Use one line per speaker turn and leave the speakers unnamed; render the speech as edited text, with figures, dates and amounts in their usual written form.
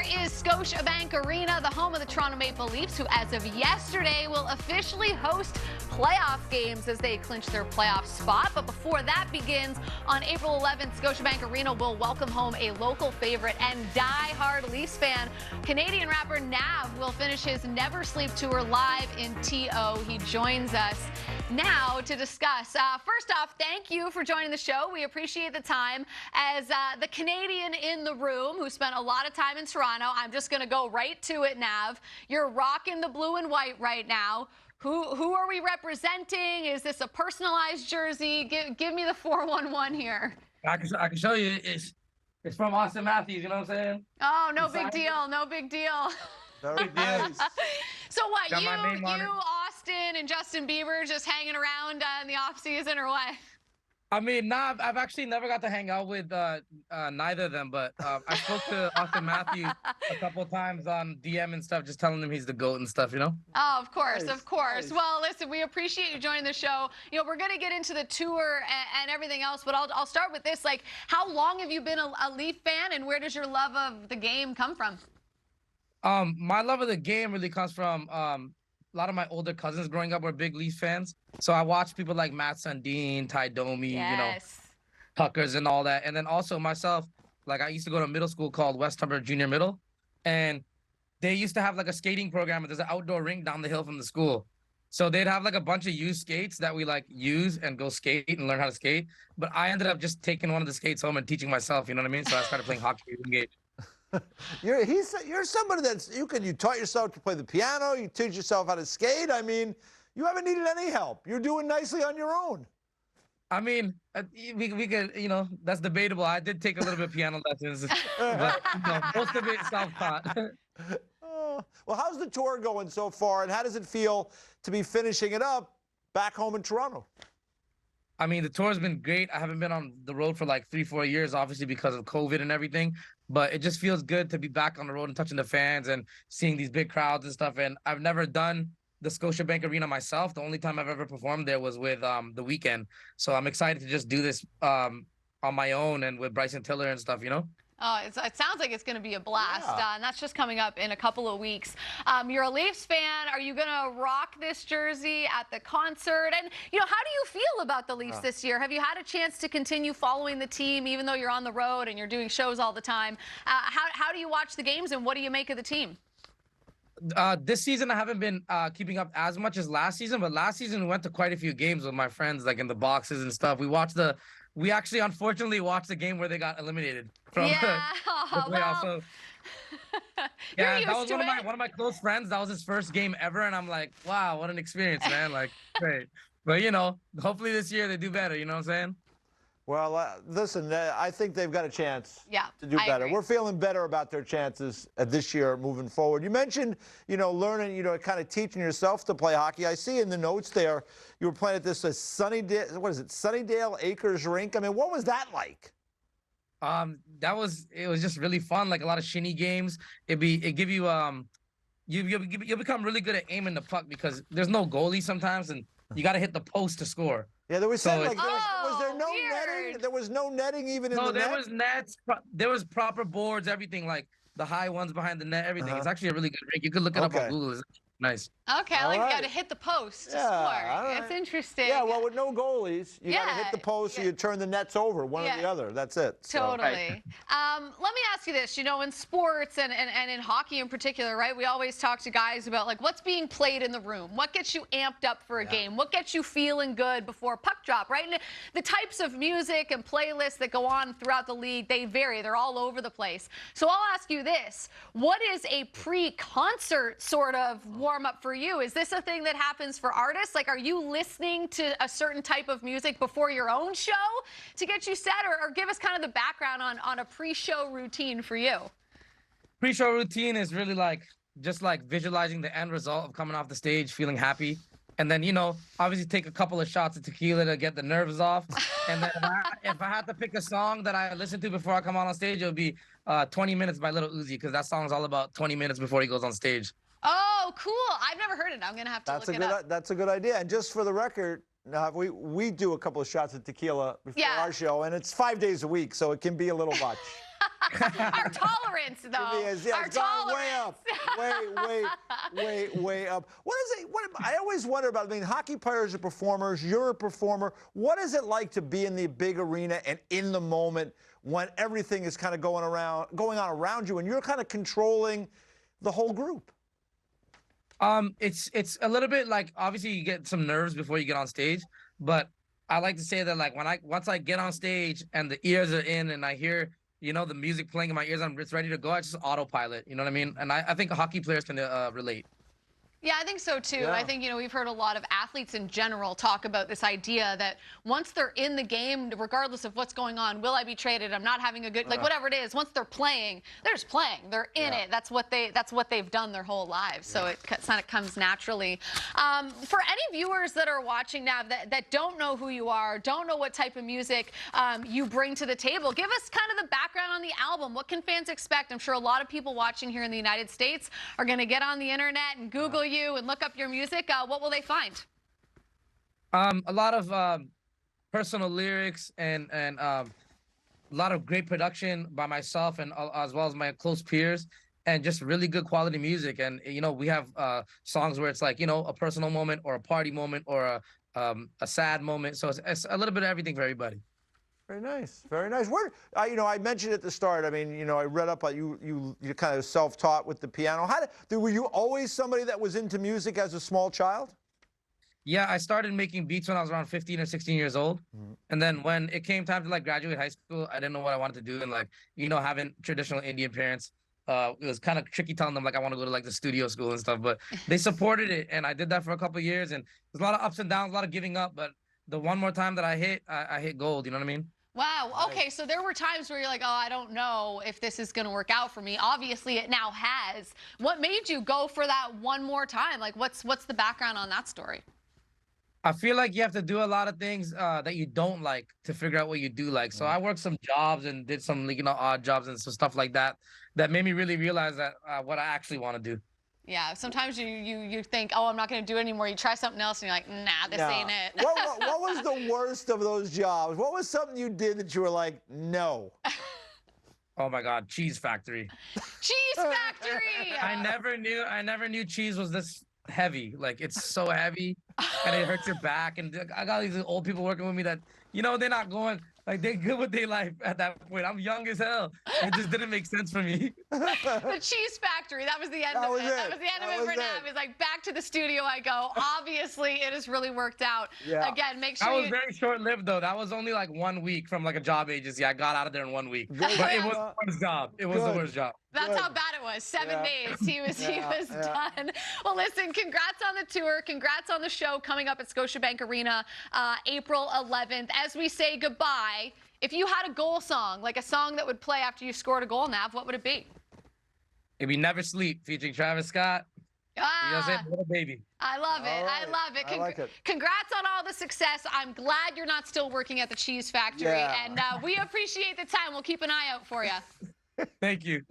is Scotiabank Arena, the home of the Toronto Maple Leafs, who as of yesterday will officially host playoff games as they clinch their playoff spot. But before that begins, on April 11th, Scotiabank Arena will welcome home a local favorite and die-hard Leafs fan. Canadian rapper Nav will finish his Never Sleep tour live in TO. He joins us now to discuss. First off, thank you for joining the show. We appreciate the time. As the Canadian in the room who spent a lot of time in Toronto, I'm just going to go right to it, Nav. You're rocking the blue and white right now. Who are we representing? Is this a personalized jersey? Give me the 411 here.
I can show you. It's from Austin Matthews. You know what I'm saying?
Oh, no big deal. No big deal.
Very nice.
So what,
Got
you,
Austin
and Justin Bieber just hanging around in the off season, or what?
I mean, nah, I've actually never got to hang out with neither of them, but I spoke to Austin Matthews a couple of times on DM and stuff, just telling him he's the GOAT and stuff, you know?
Oh, of course,
Nice,
of course.
nice.
Well, listen, we appreciate you joining the show. You know, we're going to get into the tour and everything else, but I'll start with this. Like, how long have you been a Leaf fan, and where does your love of the game come from?
My love of the game really comes from a lot of my older cousins growing up were big Leafs fans. So I watched people like Matt Sundin, Ty Domi, you know, Tuckers and all that. And then also myself, like I used to go to a middle school called West Humber Junior Middle. And they used to have like a skating program. And there's an outdoor rink down the hill from the school. So they'd have like a bunch of used skates that we like use and go skate and learn how to skate. But I ended up just taking one of the skates home and teaching myself, you know what I mean? So I started playing hockey and engage.
You're somebody that's you taught yourself to play the piano, you teach yourself how to skate. I mean, you haven't needed any help. You're doing nicely on your own.
I mean, we could, you know, that's debatable. I did take a little bit of piano lessons, but you know, most of it self-taught.
Well, how's the tour going so far, and how does it feel to be finishing it up back home in Toronto?
I mean, the tour's been great. I haven't been on the road for like 3-4 years, obviously because of COVID and everything. But it just feels good to be back on the road and touching the fans and seeing these big crowds and stuff. And I've never done the Scotiabank Arena myself. The only time I've ever performed there was with The Weeknd. So I'm excited to just do this on my own and with Bryson Tiller and stuff, you know?
Oh, it sounds like it's going to be a blast,
Yeah.
and that's just coming up in a couple of weeks. You're a Leafs fan. Are you going to rock this jersey at the concert? And, you know, how do you feel about the Leafs this year? Have you had a chance to continue following the team, even though you're on the road and you're doing shows all the time? How do you watch the games, and what do you make of the team?
This season, I haven't been keeping up as much as last season, but last season we went to quite a few games with my friends, like in the boxes and stuff. We actually, unfortunately, watched the game where they got eliminated from the playoffs.
Well,
So,
you're
yeah, that was
used to
one of my close friends. That was his first game ever, and I'm like, wow, what an experience, man! Like, great. But you know, hopefully this year they do better. You know what I'm saying?
Well, listen, I think they've got a chance to do
I
better.
agree.
We're feeling better about their chances this year moving forward. You mentioned, you know, learning, you know, kind of teaching yourself to play hockey. I see in the notes there you were playing at this Sunnydale Acres rink. I mean, what was that like?
It was just really fun. Like a lot of shinny games. It give you you'll become really good at aiming the puck because there's no goalie sometimes, and you got to hit the post to score.
Yeah, there was
So
like, was there no
weird.
netting? There was no netting even in
No,
the net?
there was nets. There was proper boards, everything, like the high ones behind the net, everything. It's actually a really good rink. You could look it up on
Okay.
Google. It's nice.
Okay, I
All
like you
right.
got to hit the post to
Yeah, all
score.
right.
It's interesting.
Yeah, well, with no goalies, you got to
Yeah,
hit the post so
yeah.
you turn the nets over, one or the
Yeah.
other. That's it. So.
Totally. Let me ask you this. You know, in sports and in hockey in particular, right, we always talk to guys about, like, what's being played in the room? What gets you amped up for a game? What gets you feeling good before puck drop, right? And the types of music and playlists that go on throughout the league, they vary. They're all over the place. So I'll ask you this. What is a pre-concert sort of warm-up for you? Is this a thing that happens for artists? Like, are you listening to a certain type of music before your own show to get you set? Or give us kind of the background on a pre-show routine for you.
Pre-show routine is really like just like visualizing the end result of coming off the stage, feeling happy. And then, you know, obviously take a couple of shots of tequila to get the nerves off. And then if I had to pick a song that I listen to before I come on stage, it would be 20 Minutes by Lil Uzi, because that song's all about 20 minutes before he goes on stage.
Oh, cool. I've never heard it. I'm going to have to look it up.
That's a good idea. And just for the record, we do a couple of shots of tequila before our show, and it's 5 days a week, so it can be a little much.
Our tolerance, though. Our tolerance.
Way up. What is it? I always wonder about, hockey players are performers. You're a performer. What is it like to be in the big arena and in the moment when everything is kind of going on around you and you're kind of controlling the whole group?
It's a little bit like, obviously you get some nerves before you get on stage, but I like to say that, like, once I get on stage and the ears are in and I hear, the music playing in my ears, I'm just ready to go. I just autopilot, you know what I mean? And I think hockey players can relate.
Yeah, I think so, too.
Yeah.
I think, we've heard a lot of athletes in general talk about this idea that once they're in the game, regardless of what's going on, will I be traded? I'm not having a good, whatever it is, once they're playing, they're just playing. They're in it. That's what they've done their whole lives. So it kind of comes naturally. For any viewers that are watching now that don't know who you are, don't know what type of music you bring to the table, give us kind of the background on the album. What can fans expect? I'm sure a lot of people watching here in the United States are going to get on the internet and Google you and look up your music. What will they find?
A lot of personal lyrics and a lot of great production by myself and as well as my close peers, and just really good quality music. And we have songs where it's like a personal moment or a party moment or a sad moment. So it's a little bit of everything for everybody.
Very nice, very nice. Where, I mentioned at the start, I read up on you kind of self-taught with the piano. Were you always somebody that was into music as a small child?
Yeah, I started making beats when I was around 15 or 16 years old. Mm-hmm. And then when it came time to graduate high school, I didn't know what I wanted to do. And having traditional Indian parents, it was kind of tricky telling them I want to go to the studio school and stuff, but they supported it. And I did that for a couple of years, and there's a lot of ups and downs, a lot of giving up. But the one more time that I hit gold, you know what I mean?
Wow. Okay, so there were times where you're like, oh, I don't know if this is going to work out for me. Obviously, it now has. What made you go for that one more time? What's the background on that story?
I feel like you have to do a lot of things that you don't like to figure out what you do like. So I worked some jobs and did some odd jobs and some stuff like that made me really realize that what I actually want to do.
Yeah, sometimes you think, oh, I'm not going to do it anymore. You try something else, and you're like, nah, this ain't it.
What was the worst of those jobs? What was something you did that you were like, no?
Oh my God, Cheese Factory.
Cheese Factory!
I never knew cheese was this heavy. It's so heavy, and it hurts your back. And I got these old people working with me that, they're not going. They're good with their life at that point. I'm young as hell. It just didn't make sense for me.
The Cheese Factory, that was the end of it. That was the end of it for Nav. It's back to the studio I go. Obviously, it has really worked out. Yeah. Again, make sure
That was very short-lived, though. That was only 1 week from a job agency. I got out of there in 1 week. But it was the worst job. It was the worst job.
That's how bad it was. 7 days. He was done. Well, listen, congrats on the tour. Congrats on the show coming up at Scotiabank Arena April 11th. As we say goodbye, if you had a goal song, a song that would play after you scored a goal, Nav, what would it be?
It'd be Never Sleep, featuring Travis Scott. You know what I'm saying? Little baby.
I love it. Right. I love it.
I like it.
Congrats on all the success. I'm glad you're not still working at the Cheese Factory. Yeah. And we appreciate the time. We'll keep an eye out for you.
Thank you.